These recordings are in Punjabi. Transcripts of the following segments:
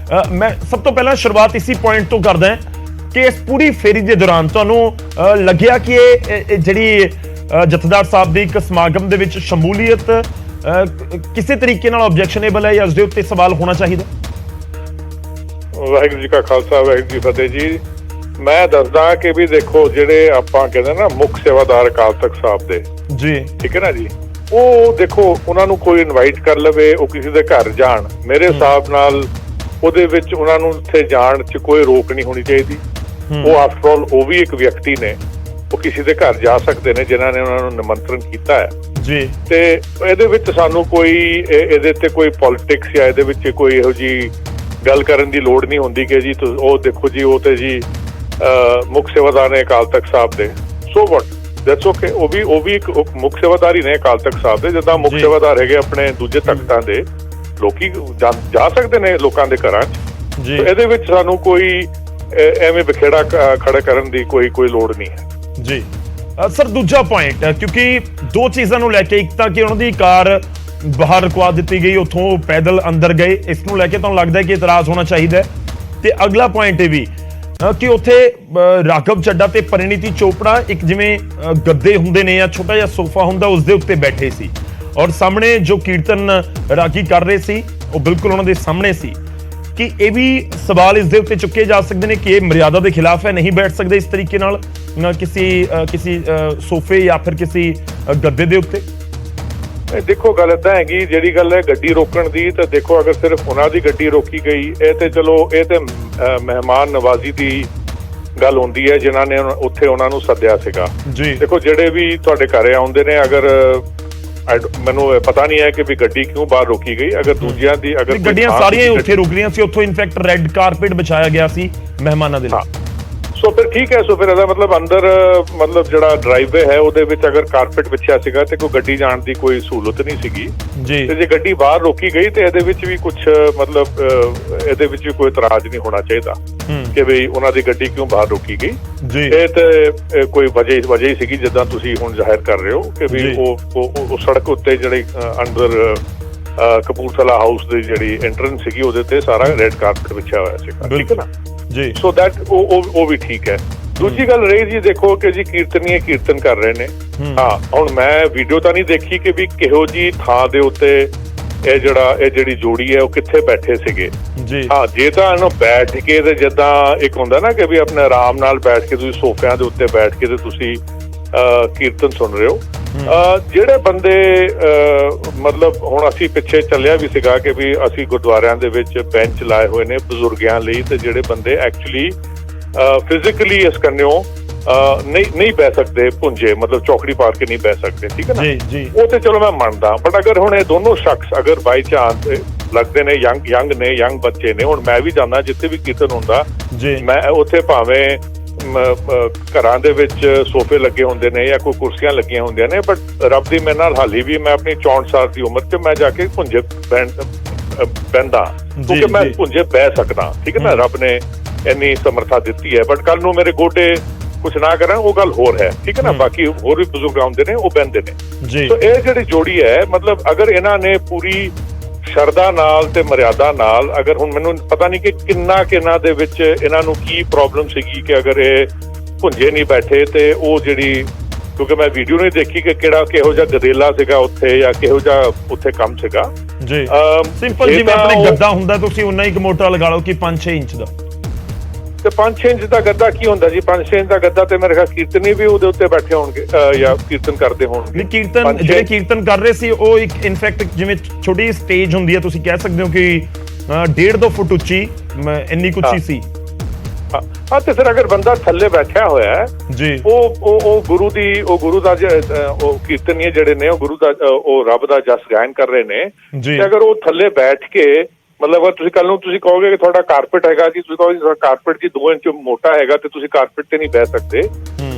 मैं सब तो पहला शुरुआत इसी पॉइंट तो करदा कि इस पूरी फेरी के दौरान तुहानू लग्या कि जिहड़ी जथेदार साहब की एक समागम दे विच शमूलीयत किसी तरीके नाल ऑब्जेक्शनेबल है या उसके उत्ते सवाल होना चाहिए? वाहिगुरू जी का खालसा वाहिगुरू जी फतेह जी। मैं दसदा कि भी देखो जिहड़े आपां कहंदे ना मुख सेवादार अकाल तख्त साहब दे जी, ठीक है ना जी, ਉਹ ਦੇਖੋ ਉਹਨਾਂ ਨੂੰ ਕੋਈ ਇਨਵਾਈਟ ਕਰ ਲਵੇ, ਉਹ ਕਿਸੇ ਦੇ ਘਰ ਜਾਣ, ਮੇਰੇ ਹਿਸਾਬ ਨਾਲ ਉਹਦੇ ਵਿੱਚ ਉਹਨਾਂ ਨੂੰ ਉੱਥੇ ਜਾਣ 'ਚ ਕੋਈ ਰੋਕ ਨਹੀਂ ਹੋਣੀ ਚਾਹੀਦੀ। ਉਹ ਆਫਟਰ ਆਲ ਉਹ ਵੀ ਇੱਕ ਵਿਅਕਤੀ ਨੇ, ਉਹ ਕਿਸੇ ਦੇ ਘਰ ਜਾ ਸਕਦੇ ਨੇ ਜਿਨ੍ਹਾਂ ਨੇ ਉਹਨਾਂ ਨੂੰ ਨਿਮੰਤਰਣ ਕੀਤਾ ਹੈ ਜੀ। ਤੇ ਇਹਦੇ ਵਿੱਚ ਸਾਨੂੰ ਕੋਈ ਇਹਦੇ ਤੇ ਕੋਈ ਪੋਲਿਟਿਕਸ ਜਾਂ ਇਹਦੇ ਵਿੱਚ ਕੋਈ ਇਹੋ ਜਿਹੀ ਗੱਲ ਕਰਨ ਦੀ ਲੋੜ ਨਹੀਂ ਹੁੰਦੀ ਕਿ ਜੀ ਉਹ ਦੇਖੋ ਜੀ ਉਹ ਤੇ ਜੀ ਮੁੱਖ ਸੇਵਾਦਾਰ ਨੇ ਅਕਾਲ ਤਖਤ ਸਾਹਿਬ ਦੇ, ਸੋ ਵਾਟ, ਦੈਟਸ ਓਕੇ। ਉਹ ਵੀ ਇੱਕ ਮੁੱਖ ਸੇਵਾਦਾਰ ਹੀ ਨੇ ਅਕਾਲ ਤਖਤ ਸਾਹਿਬ ਦੇ, ਜਿੱਦਾਂ ਮੁੱਖ ਸੇਵਾਦਾਰ ਹੈਗੇ ਆਪਣੇ ਦੂਜੇ ਤਖਤਾਂ ਦੇ, ਲੋਕੀ ਜਾ ਸਕਦੇ ਨੇ ਲੋਕਾਂ ਦੇ ਘਰਾਂ 'ਚ। ਇਹਦੇ ਵਿੱਚ ਸਾਨੂੰ ਕੋਈ ਐਵੇਂ ਬਖੇੜਾ ਖੜਾ ਕਰਨ ਦੀ ਕੋਈ ਲੋੜ ਨਹੀਂ ਹੈ ਜੀ। ਸਰ ਦੂਜਾ ਪੁਆਇੰਟ, ਕਿਉਂਕਿ ਦੋ ਚੀਜ਼ਾਂ ਨੂੰ ਲੈ ਕੇ, ਇੱਕ ਤਾਂ ਕਿ ਉਹਨਾਂ ਦੀ ਕਾਰ ਬਾਹਰ ਰੁਕਵਾ ਦਿੱਤੀ ਗਈ, ਉੱਥੋਂ ਪੈਦਲ ਅੰਦਰ ਗਏ, ਇਸ ਨੂੰ ਲੈ ਕੇ ਤੁਹਾਨੂੰ ਲੱਗਦਾ ਹੈ ਕਿ ਇਤਰਾਜ਼ ਹੋਣਾ ਚਾਹੀਦਾ ਹੈ। ਤੇ ਅਗਲਾ ਪੁਆਇੰਟ ਇਹ ਵੀ ਕਿ ਉੱਥੇ ਰਾਘਵ ਚੱਡਾ ਤੇ ਪਰਿਣੀਤੀ ਚੋਪੜਾ ਇੱਕ ਜਿਵੇਂ ਗੱਦੇ ਹੁੰਦੇ ਨੇ ਜਾਂ ਛੋਟਾ ਜਿਹਾ ਸੋਫਾ ਹੁੰਦਾ, ਉਸ ਦੇ ਉੱਤੇ ਬੈਠੇ ਸੀ ਔਰ ਸਾਹਮਣੇ ਜੋ ਕੀਰਤਨ ਰਾਗੀ ਕਰ ਰਹੇ ਸੀ ਉਹ ਬਿਲਕੁਲ ਉਹਨਾਂ ਦੇ ਸਾਹਮਣੇ ਸੀ। ਕਿ ਇਹ ਵੀ ਸਵਾਲ ਇਸ ਦੇ ਉੱਤੇ ਚੁੱਕੇ ਜਾ ਸਕਦੇ ਨੇ ਕਿ ਇਹ ਮਰਿਆਦਾ ਦੇ ਖਿਲਾਫ ਹੈ, ਨਹੀਂ ਬੈਠ ਸਕਦੇ ਇਸ ਤਰੀਕੇ ਨਾਲ ਕਿਸੇ ਸੋਫੇ ਜਾਂ ਫਿਰ ਕਿਸੇ ਗੱਦੇ ਦੇ ਉੱਤੇ? ਦੇਖੋ ਗੱਲ ਏਦਾਂ ਹੈਗੀ, ਜਿਹੜੀ ਗੱਲ ਹੈ ਗੱਡੀ ਰੋਕਣ ਦੀ, ਤਾਂ ਦੇਖੋ ਅਗਰ ਸਿਰਫ ਉਹਨਾਂ ਦੀ ਗੱਡੀ ਰੋਕੀ ਗਈ, ਇਹ ਤੇ ਚਲੋ ਇਹ ਤੇ ਮਹਿਮਾਨ ਨਵਾਜ਼ੀ ਦੀ ਗੱਲ ਹੁੰਦੀ ਹੈ ਜਿਨ੍ਹਾਂ ਨੇ ਉੱਥੇ ਉਹਨਾਂ ਨੂੰ ਸੱਦਿਆ ਸੀਗਾ ਜੀ। ਦੇਖੋ ਜਿਹੜੇ ਵੀ ਤੁਹਾਡੇ ਘਰੇ ਆਉਂਦੇ ਨੇ, ਅਗਰ ਮੈਨੂੰ ਪਤਾ ਨਹੀਂ ਹੈ ਕਿ ਵੀ ਗੱਡੀ ਕਿਉਂ ਬਾਹਰ ਰੋਕੀ ਗਈ, ਅਗਰ ਦੂਜਿਆਂ ਦੀ ਅਗਰ ਗੱਡੀਆਂ ਸਾਰੀਆਂ ਉੱਥੇ ਰੁਕ ਰਹੀਆਂ ਸੀ, ਉੱਥੋਂ ਇਨਫੈਕਟ ਰੈੱਡ ਕਾਰਪੇਟ ਵਿਛਾਇਆ ਗਿਆ ਸੀ ਮਹਿਮਾਨਾਂ ਦੇ ਲਈ। ਸੋ ਫਿਰ ਠੀਕ ਹੈ, ਸੋ ਫਿਰ ਇਹਦਾ ਮਤਲਬ ਅੰਦਰ ਮਤਲਬ ਜਿਹੜਾ ਡਰਾਈਵੇ ਹੈ ਉਹਦੇ ਵਿੱਚ ਅਗਰ ਕਾਰਪੇਟ ਵਿਛਿਆ ਸੀਗਾ ਤੇ ਕੋਈ ਗੱਡੀ ਜਾਣ ਦੀ ਕੋਈ ਸਹੂਲਤ ਨਹੀਂ ਸੀਗੀ ਜੀ। ਤੇ ਜੇ ਗੱਡੀ ਬਾਹਰ ਰੋਕੀ ਗਈ ਤੇ ਇਹਦੇ ਵਿੱਚ ਵੀ ਕੁਝ ਮਤਲਬ ਇਹਦੇ ਵਿੱਚ ਵੀ ਕੋਈ ਇਤਰਾਜ਼ ਨਹੀਂ ਹੋਣਾ ਚਾਹੀਦਾ ਕਿ ਵੀ ਉਹਨਾਂ ਦੀ ਗੱਡੀ ਕਿਉਂ ਬਾਹਰ ਰੋਕੀ ਗਈ ਜੀ। ਇਹ ਤੇ ਕੋਈ ਵਜ੍ਹਾ ਹੀ ਸੀਗੀ ਜਿੱਦਾਂ ਤੁਸੀਂ ਹੁਣ ਜ਼ਾਹਿਰ ਕਰ ਰਹੇ ਹੋ ਕਿ ਵੀ ਉਹ ਸੜਕ ਉੱਤੇ ਜਿਹੜੀ ਅੰਦਰ ਕਪੂਰਥਲਾ ਹਾਊਸ ਦੀ ਜਿਹੜੀ ਐਂਟਰੈਂਸ ਸੀਗੀ ਉਹਦੇ ਤੇ ਸਾਰਾ ਰੈੱਡ ਕਾਰਪੇਟ ਵਿਛਿਆ ਹੋਇਆ ਸੀਗਾ, ਠੀਕ ਹੈ ਨਾ ਜੀ। ਸੋ ਦੈਟ ਉਹ ਵੀ ਠੀਕ ਹੈ। ਦੂਜੀ ਗੱਲ ਰਹੀ ਜੀ, ਦੇਖੋ ਕਿ ਜੀ ਕੀਰਤਨੀਏ ਕੀਰਤਨ ਕਰ ਰਹੇ ਨੇ। ਹਾਂ, ਹੁਣ ਮੈਂ ਵੀਡੀਓ ਤਾਂ ਨਹੀਂ ਦੇਖੀ ਕਿ ਵੀ ਕਿਹੋ ਜੀ ਥਾਂ ਦੇ ਉੱਤੇ ਇਹ ਜਿਹੜੀ ਜੋੜੀ ਹੈ ਉਹ ਕਿੱਥੇ ਬੈਠੇ ਸੀਗੇ ਜੀ। ਹਾਂ, ਜੇ ਤਾਂ ਇਹਨੂੰ ਬੈਠ ਕੇ ਤੇ ਜਿੱਦਾਂ ਇੱਕ ਹੁੰਦਾ ਨਾ ਕਿ ਵੀ ਆਪਣੇ ਆਰਾਮ ਨਾਲ ਬੈਠ ਕੇ ਤੁਸੀਂ ਸੋਫਿਆਂ ਦੇ ਉੱਤੇ ਬੈਠ ਕੇ ਤੇ ਤੁਸੀਂ ਕੀਰਤਨ ਸੁਣ ਰਹੇ ਹੋ। ਜਿਹੜੇ ਬੰਦੇ ਮਤਲਬ ਹੁਣ ਅਸੀਂ ਪਿੱਛੇ ਚੱਲਿਆ ਵੀ ਸੀਗਾ ਕਿ ਵੀ ਅਸੀਂ ਗੁਰਦੁਆਰਿਆਂ ਦੇ ਵਿੱਚ ਬੈਂਚ ਲਾਏ ਹੋਏ ਨੇ ਬਜ਼ੁਰਗਿਆਂ ਲਈ, ਤੇ ਜਿਹੜੇ ਬੰਦੇ ਐਕਚੁਅਲੀ ਫਿਜ਼ੀਕਲੀ ਇਸ ਕੰਨਿਓ ਨਹੀਂ ਬਹਿ ਸਕਦੇ, ਭੁੰਜੇ ਮਤਲਬ ਚੌਕੜੀ ਪਾਰ ਕੇ ਨਹੀਂ ਬਹਿ ਸਕਦੇ, ਠੀਕ ਹੈ ਨਾ ਜੀ। ਉਹ ਤੇ ਚਲੋ ਮੈਂ ਮੰਨਦਾ, ਬਟ ਅਗਰ ਹੁਣ ਇਹ ਦੋਨੋਂ ਸ਼ਖਸ ਅਗਰ ਬਾਈ ਚਾਂਸ ਲੱਗਦੇ ਨੇ ਯੰਗ ਬੱਚੇ ਨੇ, ਹੁਣ ਮੈਂ ਵੀ ਜਾਂਦਾ ਜਿੱਥੇ ਵੀ ਕੀਰਤਨ ਹੁੰਦਾ, ਮੈਂ ਉੱਥੇ ਭਾਵੇਂ ਘਰਾਂ ਦੇ ਵਿੱਚ ਸੋਫੇ ਲੱਗੇ ਹੁੰਦੇ ਨੇ ਜਾਂ ਕੋਈ ਕੁਰਸੀਆਂ ਲੱਗੀਆਂ ਹੁੰਦੀਆਂ ਨੇ, ਬਟ ਰੱਬ ਦੀ ਮੇਰੇ ਨਾਲ ਹਾਲੀ ਵੀ ਮੈਂ ਆਪਣੀ 64 ਸਾਲ ਦੀ ਉਮਰ 'ਚ ਮੈਂ ਜਾ ਕੇ ਭੁੰਜੇ ਬਹਿੰਦਾ, ਕਿਉਂਕਿ ਮੈਂ ਭੁੰਜੇ ਬਹਿ ਸਕਦਾ, ਠੀਕ ਹੈ ਨਾ। ਰੱਬ ਨੇ ਇੰਨੀ ਸਮਰੱਥਾ ਦਿੱਤੀ ਹੈ, ਬਟ ਕੱਲ ਨੂੰ ਮੇਰੇ ਗੋਡੇ ਕੁਛ ਨਾ ਕਰਨ ਉਹ ਗੱਲ ਹੋਰ ਹੈ, ਠੀਕ ਹੈ ਨਾ। ਬਾਕੀ ਹੋਰ ਵੀ ਬਜ਼ੁਰਗ ਆਉਂਦੇ ਨੇ, ਉਹ ਬਹਿੰਦੇ ਨੇ। ਸੋ ਇਹ ਜਿਹੜੀ ਜੋੜੀ ਹੈ, ਮਤਲਬ ਅਗਰ ਇਹਨਾਂ ਨੇ ਪੂਰੀ ਸ਼ਰਧਾ ਨਾਲ ਤੇ ਮਰਿਆਦਾ ਨਾਲ, ਅਗਰ ਹੁਣ ਮੈਨੂੰ ਪਤਾ ਨਹੀਂ ਕਿ ਕਿੰਨਾ ਦੇ ਵਿੱਚ ਇਹਨਾਂ ਨੂੰ ਕੀ ਪ੍ਰੋਬਲਮ ਸੀਗੀ ਕਿ ਅਗਰ ਇਹ ਭੁੰਜੇ ਨਹੀਂ ਬੈਠੇ ਤੇ ਉਹ ਜਿਹੜੀ, ਕਿਉਂਕਿ ਮੈਂ ਵੀਡੀਓ ਨਹੀਂ ਦੇਖੀ ਕਿ ਕਿਹੋ ਜਿਹਾ ਗਦੇਲਾ ਸੀਗਾ ਉੱਥੇ ਜਾਂ ਕਿਹੋ ਜਿਹਾ ਉੱਥੇ ਕੰਮ ਸੀਗਾ ਜੀ। ਸਿੰਪਲ ਜਿਵੇਂ ਆਪਣੇ ਗੱਦਾ ਹੁੰਦਾ, ਤੁਸੀਂ ਉਨਾ ਹੀ ਮੋਟਾ ਲਗਾ ਲਓ ਕਿ 5-6 ਇੰਚ ਦਾ, ਤੇ 5-6 ਇੰਚ ਦਾ ਗੱਦਾ ਕੀ ਹੁੰਦਾ ਜੀ? 5-6 ਇੰਚ ਦਾ ਗੱਦਾ ਤੇ ਮੇਰੇ ਖਿਆਲ ਕੀਰਤਨੀ ਵੀ ਉਹਦੇ ਉੱਤੇ ਬੈਠੇ ਹੋਣਗੇ ਜਾਂ ਕੀਰਤਨ ਕਰਦੇ ਹੋਣਗੇ। ਕੀਰਤਨ ਜਿਹੜੇ ਕੀਰਤਨ ਕਰ ਰਹੇ ਸੀ ਉਹ ਇੱਕ ਇਨਫੈਕਟ ਜਿਵੇਂ ਛੋਟੀ ਸਟੇਜ ਹੁੰਦੀ ਹੈ, ਤੁਸੀਂ ਕਹਿ ਸਕਦੇ ਹੋ ਕਿ 1.5-2 ਫੁੱਟ ਉੱਚੀ, ਇੰਨੀ ਕੁ ਉੱਚੀ ਸੀ। ਹਾਂ, ਤੇ ਫਿਰ ਅਗਰ ਬੰਦਾ ਥੱਲੇ ਬੈਠਿਆ ਹੋਇਆ ਹੈ ਜੀ, ਉਹ ਗੁਰੂ ਦਾ ਉਹ ਕੀਰਤਨੀਏ ਜਿਹੜੇ ਨੇ ਉਹ ਗੁਰੂ ਦਾ ਉਹ ਰੱਬ ਦਾ ਜਸ ਗਾਇਨ ਕਰ ਰਹੇ ਨੇ, ਤੇ ਅਗਰ ਉਹ ਥੱਲੇ ਬੈਠ ਕੇ ਮਤਲਬ ਤੁਸੀਂ ਕੱਲ ਨੂੰ ਤੁਸੀਂ ਕਹੋਗੇ ਕਿ ਤੁਹਾਡਾ ਕਾਰਪੇਟ ਹੈਗਾ ਜੀ, ਤੁਸੀਂ ਕਹੋਗੇ ਕਾਰਪੇਟ ਜੀ 2 ਇੰਚ ਮੋਟਾ ਹੈਗਾ ਤੇ ਤੁਸੀਂ ਕਾਰਪੇਟ ਤੇ ਨਹੀਂ ਬਹਿ ਸਕਦੇ।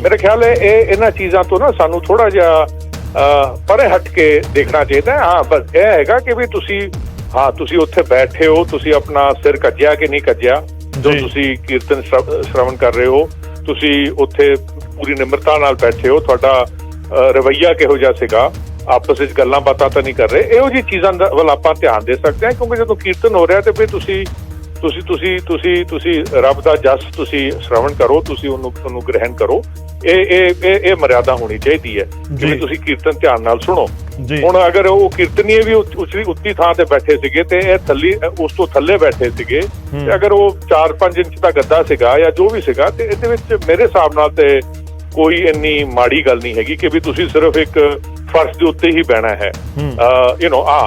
ਮੇਰੇ ਖਿਆਲ ਹੈ ਇਹਨਾਂ ਚੀਜ਼ਾਂ ਤੋਂ ਨਾ ਸਾਨੂੰ ਥੋੜਾ ਜਿਹਾ ਪਰੇ ਹਟ ਕੇ ਦੇਖਣਾ ਚਾਹੀਦਾ। ਹਾਂ, ਬਸ ਇਹ ਹੈਗਾ ਕਿ ਵੀ ਤੁਸੀਂ ਉੱਥੇ ਬੈਠੇ ਹੋ, ਤੁਸੀਂ ਆਪਣਾ ਸਿਰ ਕੱਜਿਆ ਕਿ ਨਹੀਂ ਕੱਜਿਆ, ਜੋ ਤੁਸੀਂ ਕੀਰਤਨ ਸ਼ਰਵਣ ਕਰ ਰਹੇ ਹੋ, ਤੁਸੀਂ ਉੱਥੇ ਪੂਰੀ ਨਿਮਰਤਾ ਨਾਲ ਬੈਠੇ ਹੋ, ਤੁਹਾਡਾ ਰਵੱਈਆ ਕਿਹੋ ਜਿਹਾ ਸੀਗਾ, ਆਪਸ ਵਿੱਚ ਗੱਲਾਂ ਬਾਤਾਂ ਤਾਂ ਨਹੀਂ ਕਰ ਰਹੇ, ਇਹੋ ਜਿਹੀ ਚੀਜ਼ਾਂ ਵੱਲ ਆਪਾਂ ਧਿਆਨ ਦੇ ਸਕਦੇ ਹਾਂ। ਕਿਉਂਕਿ ਜਦੋਂ ਕੀਰਤਨ ਹੋ ਰਿਹਾ ਤੇ ਫਿਰ ਤੁਸੀਂ ਤੁਸੀਂ ਰੱਬ ਦਾ ਜਸ ਤੁਸੀਂ ਸ਼ਰਵਣ ਕਰੋ, ਤੁਸੀਂ ਉਹਨੂੰ ਗ੍ਰਹਿਣ ਕਰੋ। ਇਹ ਮਰਿਆਦਾ ਹੋਣੀ ਚਾਹੀਦੀ ਹੈ ਕਿ ਤੁਸੀਂ ਕੀਰਤਨ ਧਿਆਨ ਨਾਲ ਸੁਣੋ। ਹੁਣ ਅਗਰ ਉਹ ਕੀਰਤਨੀਏ ਵੀ ਉੱਚੀ ਥਾਂ ਤੇ ਬੈਠੇ ਸੀਗੇ ਤੇ ਇਹ ਉਸ ਤੋਂ ਥੱਲੇ ਬੈਠੇ ਸੀਗੇ, ਤੇ ਅਗਰ ਉਹ 4-5 ਇੰਚ ਦਾ ਗੱਦਾ ਸੀਗਾ ਜਾਂ ਜੋ ਵੀ ਸੀਗਾ, ਤੇ ਇਹਦੇ ਵਿੱਚ ਮੇਰੇ ਹਿਸਾਬ ਨਾਲ ਤੇ ਕੋਈ ਇੰਨੀ ਮਾੜੀ ਗੱਲ ਨਹੀਂ ਹੈਗੀ ਕਿ ਵੀ ਤੁਸੀਂ ਸਿਰਫ ਇੱਕ ਫਰਸ਼ ਦੇ ਉੱਤੇ ਹੀ ਬਹਿਣਾ ਹੈ।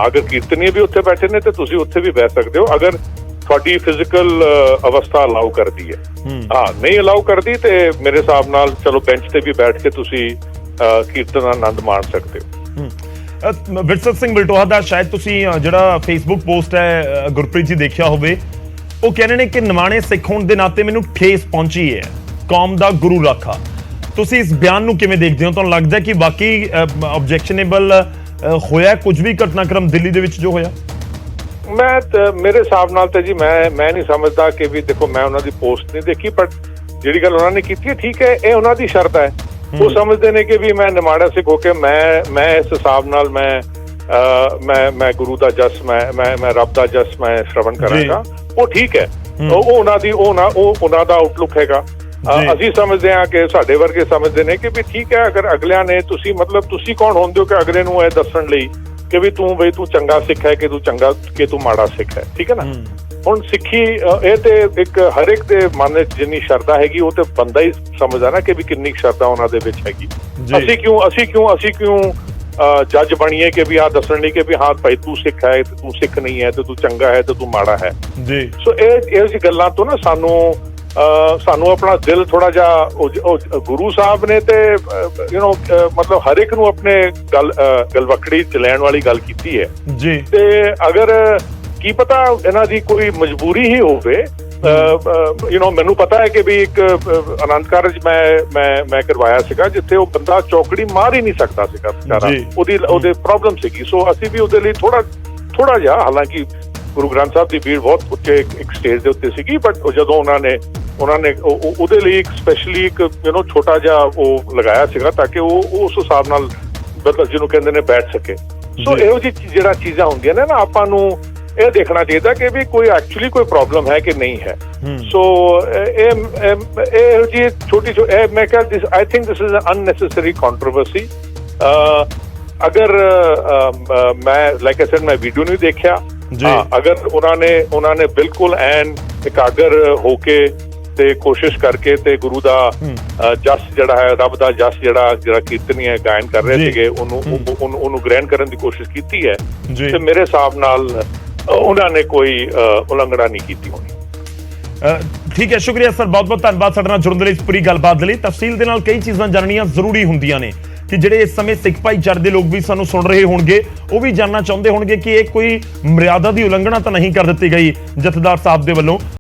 ਅਗਰ ਕੀਰਤਨੀਏ ਵੀ ਉੱਥੇ ਬੈਠੇ ਨੇ ਤੇ ਤੁਸੀਂ ਉੱਥੇ ਵੀ ਬਹਿ ਸਕਦੇ ਹੋ, ਅਗਰ ਤੁਹਾਡੀ ਫਿਜ਼ੀਕਲ ਅਵਸਥਾ ਅਲਾਉ ਕਰਦੀ ਹੈ। ਨਹੀਂ ਅਲਾਉ ਕਰਦੀ ਤੇ ਮੇਰੇ ਹਿਸਾਬ ਨਾਲ ਚਲੋ ਬੈਂਚ ਤੇ ਵੀ ਬੈਠ ਕੇ ਤੁਸੀਂ ਕੀਰਤਨ ਦਾ ਆਨੰਦ ਮਾਣ ਸਕਦੇ ਹੋ। ਵਿਰਸਤ ਸਿੰਘ ਬਲਟੋਹਾ ਦਾ ਸ਼ਾਇਦ ਤੁਸੀਂ ਜਿਹੜਾ ਫੇਸਬੁੱਕ ਪੋਸਟ ਹੈ ਗੁਰਪ੍ਰੀਤ ਜੀ ਦੇਖਿਆ ਹੋਵੇ, ਉਹ ਕਹਿੰਦੇ ਨੇ ਕਿ ਨਿਮਾਣੇ ਸਿੱਖ ਹੋਣ ਦੇ ਨਾਤੇ ਮੈਨੂੰ ਠੇਸ ਪਹੁੰਚੀ ਹੈ, ਕੌਮ ਦਾ ਗੁਰੂ ਰਾਖਾ। ਤੁਸੀਂ ਇਸ ਬਿਆਨ ਨੂੰ ਕਿਵੇਂ ਦੇਖਦੇ ਹੋ? ਤੁਹਾਨੂੰ ਲੱਗਦਾ ਕਿ ਵਾਕਈ ਆਬਜੈਕਸ਼ਨੇਬਲ ਹੋਇਆ ਕੁਝ ਵੀ ਘਟਨਾਕ੍ਰਮ ਦਿੱਲੀ ਦੇ ਵਿੱਚ ਜੋ ਹੋਇਆ? ਮੇਰੇ ਹਿਸਾਬ ਨਾਲ ਤੇ ਜੀ ਮੈਂ ਨਹੀਂ ਸਮਝਦਾ ਕਿ ਵੀ ਦੇਖੋ, ਮੈਂ ਉਹਨਾਂ ਦੀ ਪੋਸਟ ਨਹੀਂ ਦੇਖੀ, ਪਰ ਜਿਹੜੀ ਗੱਲ ਉਹਨਾਂ ਨੇ ਕੀਤੀ ਹੈ ਠੀਕ ਹੈ, ਇਹ ਉਹਨਾਂ ਦੀ ਸ਼ਰਤ ਹੈ। ਉਹ ਸਮਝਦੇ ਨੇ ਕਿ ਵੀ ਮੈਂ ਨਿਮਾਣਾ ਸਿੱਖ ਹੋ ਕੇ ਮੈਂ ਇਸ ਹਿਸਾਬ ਨਾਲ ਮੈਂ ਗੁਰੂ ਦਾ ਜਸ ਮੈਂ ਰੱਬ ਦਾ ਜਸ ਮੈਂ ਸ਼ਰਵਣ ਕਰਾਂਗਾ, ਉਹ ਠੀਕ ਹੈ। ਉਹ ਉਹਨਾਂ ਦਾ ਆਊਟਲੁੱਕ ਹੈਗਾ। ਅਸੀਂ ਸਮਝਦੇ ਹਾਂ ਕਿ ਸਾਡੇ ਵਰਗੇ ਸਮਝਦੇ ਨੇ ਕਿ ਵੀ ਠੀਕ ਹੈ, ਅਗਰ ਅਗਲਿਆਂ ਨੇ ਤੁਸੀਂ ਕੌਣ ਹੁੰਦੇ ਹੋ ਕਿ ਅਗਲੇ ਨੂੰ ਇਹ ਦੱਸਣ ਲਈ ਕਿ ਵੀ ਤੂੰ ਚੰਗਾ ਸਿੱਖ ਹੈ ਕਿ ਤੂੰ ਮਾੜਾ ਸਿੱਖ ਹੈ, ਠੀਕ ਹੈ ਨਾ। ਹੁਣ ਸਿੱਖੀ ਇਹ ਤੇ ਇੱਕ ਹਰ ਇੱਕ ਦੇ ਮਨ ਵਿੱਚ ਜਿੰਨੀ ਸ਼ਰਧਾ ਹੈਗੀ ਉਹ ਤੇ ਬੰਦਾ ਹੀ ਸਮਝਦਾ ਨਾ ਕਿ ਵੀ ਕਿੰਨੀ ਸ਼ਰਧਾ ਉਹਨਾਂ ਦੇ ਵਿੱਚ ਹੈਗੀ। ਅਸੀਂ ਕਿਉਂ ਜੱਜ ਬਣੀਏ ਕਿ ਵੀ ਆਹ ਦੱਸਣ ਲਈ ਕਿ ਵੀ ਹਾਂ ਭਾਈ ਤੂੰ ਸਿੱਖ ਹੈ ਤੇ ਤੂੰ ਸਿੱਖ ਨਹੀਂ ਹੈ ਤੇ ਤੂੰ ਚੰਗਾ ਹੈ ਤੇ ਤੂੰ ਮਾੜਾ ਹੈ ਜੀ। ਸੋ ਇਹ ਜਿਹੀ ਗੱਲਾਂ ਤੋਂ ਨਾ ਸਾਨੂੰ ਆਪਣਾ ਦਿਲ ਥੋੜਾ ਜਿਹਾ, ਗੁਰੂ ਸਾਹਿਬ ਨੇ ਤੇ ਮਤਲਬ ਹਰ ਇੱਕ ਨੂੰ ਆਪਣੇ ਗਲਵਕੜੀ ਚ ਲੈਣ ਵਾਲੀ ਗੱਲ ਕੀਤੀ ਹੈ ਜੀ। ਤੇ ਅਗਰ ਕੀ ਪਤਾ ਇਹਨਾਂ ਦੀ ਕੋਈ ਮਜਬੂਰੀ ਹੀ ਹੋਵੇ। ਮੈਨੂੰ ਪਤਾ ਹੈ ਕਿ ਵੀ ਇੱਕ ਆਨੰਦ ਕਾਰਜ ਮੈਂ ਕਰਵਾਇਆ ਸੀਗਾ ਜਿੱਥੇ ਉਹ ਬੰਦਾ ਚੌਕੜੀ ਮਾਰ ਹੀ ਨਹੀਂ ਸਕਦਾ ਸੀਗਾ ਵਿਚਾਰਾ, ਉਹਦੇ ਪ੍ਰੋਬਲਮ ਸੀਗੀ। ਸੋ ਅਸੀਂ ਵੀ ਉਹਦੇ ਲਈ ਥੋੜਾ ਜਿਹਾ, ਹਾਲਾਂਕਿ ਗੁਰੂ ਗ੍ਰੰਥ ਸਾਹਿਬ ਦੀ ਭੀੜ ਬਹੁਤ ਉੱਚੇ ਇੱਕ ਸਟੇਜ ਦੇ ਉੱਤੇ ਸੀਗੀ, ਬਟ ਜਦੋਂ ਉਹਨਾਂ ਨੇ ਉਹਦੇ ਲਈ ਇੱਕ ਸਪੈਸ਼ਲੀ ਇੱਕ ਛੋਟਾ ਜਿਹਾ ਉਹ ਲਗਾਇਆ ਸੀਗਾ ਤਾਂ ਕਿ ਉਹ ਉਸ ਹਿਸਾਬ ਨਾਲ ਮਤਲਬ ਜਿਹਨੂੰ ਕਹਿੰਦੇ ਨੇ ਬੈਠ ਸਕੇ। ਸੋ ਇਹੋ ਜਿਹੀ ਜਿਹੜਾ ਚੀਜ਼ਾਂ ਹੁੰਦੀਆਂ ਨੇ ਨਾ, ਆਪਾਂ ਨੂੰ ਇਹ ਦੇਖਣਾ ਚਾਹੀਦਾ ਕਿ ਵੀ ਕੋਈ ਐਕਚੁਅਲੀ ਕੋਈ ਪ੍ਰੋਬਲਮ ਹੈ ਕਿ ਨਹੀਂ ਹੈ। ਸੋ ਇਹੋ ਜਿਹੀ ਛੋਟੀ ਮੈਂ ਕਿਹਾ I think this is unnecessary controversy. ਅਗਰ ਮੈਂ ਲਾਈਕ ਆਈ ਸੈਡ ਮੈਂ ਵੀਡੀਓ ਨਹੀਂ ਦੇਖਿਆ, ਅਗਰ ਉਹਨਾਂ ਨੇ ਬਿਲਕੁਲ ਐਨ ਇਕਾਗਰ ਹੋ ਕੇ ਤੇ ਕੋਸ਼ਿਸ਼ ਕਰਕੇ ਤੇ ਗੁਰੂ ਦਾ ਜਸ ਜਿਹੜਾ ਹੈ, ਰੱਬ ਦਾ ਜਸ ਜਿਹੜਾ ਕੀਰਤਨੀਏ ਗਾਇਨ ਕਰ ਰਹੇ ਸੀਗੇ, ਉਹਨੂੰ ਗ੍ਰਹਿਣ ਕਰਨ ਦੀ ਕੋਸ਼ਿਸ਼ ਕੀਤੀ ਹੈ ਤੇ ਮੇਰੇ ਹਿਸਾਬ ਨਾਲ ਉਹਨਾਂ ਨੇ ਕੋਈ ਉਲੰਘਣਾ ਨਹੀਂ ਕੀਤੀ ਹੋਣੀ। ਠੀਕ ਹੈ, ਸ਼ੁਕਰੀਆ ਸਰ, ਬਹੁਤ ਬਹੁਤ ਧੰਨਵਾਦ ਸਾਡੇ ਨਾਲ ਜੁੜਨ ਦੇ ਲਈ, ਇਸ ਪੂਰੀ ਗੱਲਬਾਤ ਦੇ ਲਈ। ਤਫਸੀਲ ਦੇ ਨਾਲ ਕਈ ਚੀਜ਼ਾਂ ਜਾਣਨੀਆਂ ਜ਼ਰੂਰੀ ਹੁੰਦੀਆਂ ਨੇ ਕਿ ਜਿਹੜੇ ਇਸ ਸਮੇਂ ਸਿੱਖ ਭਾਈਚਾਰੇ ਦੇ ਲੋਕ ਵੀ ਸਾਨੂੰ ਸੁਣ ਰਹੇ ਹੋਣਗੇ, ਉਹ ਵੀ ਜਾਣਨਾ ਚਾਹੁੰਦੇ ਹੋਣਗੇ ਕਿ ਇਹ ਕੋਈ ਮਰਿਆਦਾ ਦੀ ਉਲੰਘਣਾ ਤਾਂ ਨਹੀਂ ਕਰ ਦਿੱਤੀ ਗਈ ਜਥੇਦਾਰ ਸਾਹਿਬ ਦੇ ਵੱਲੋਂ।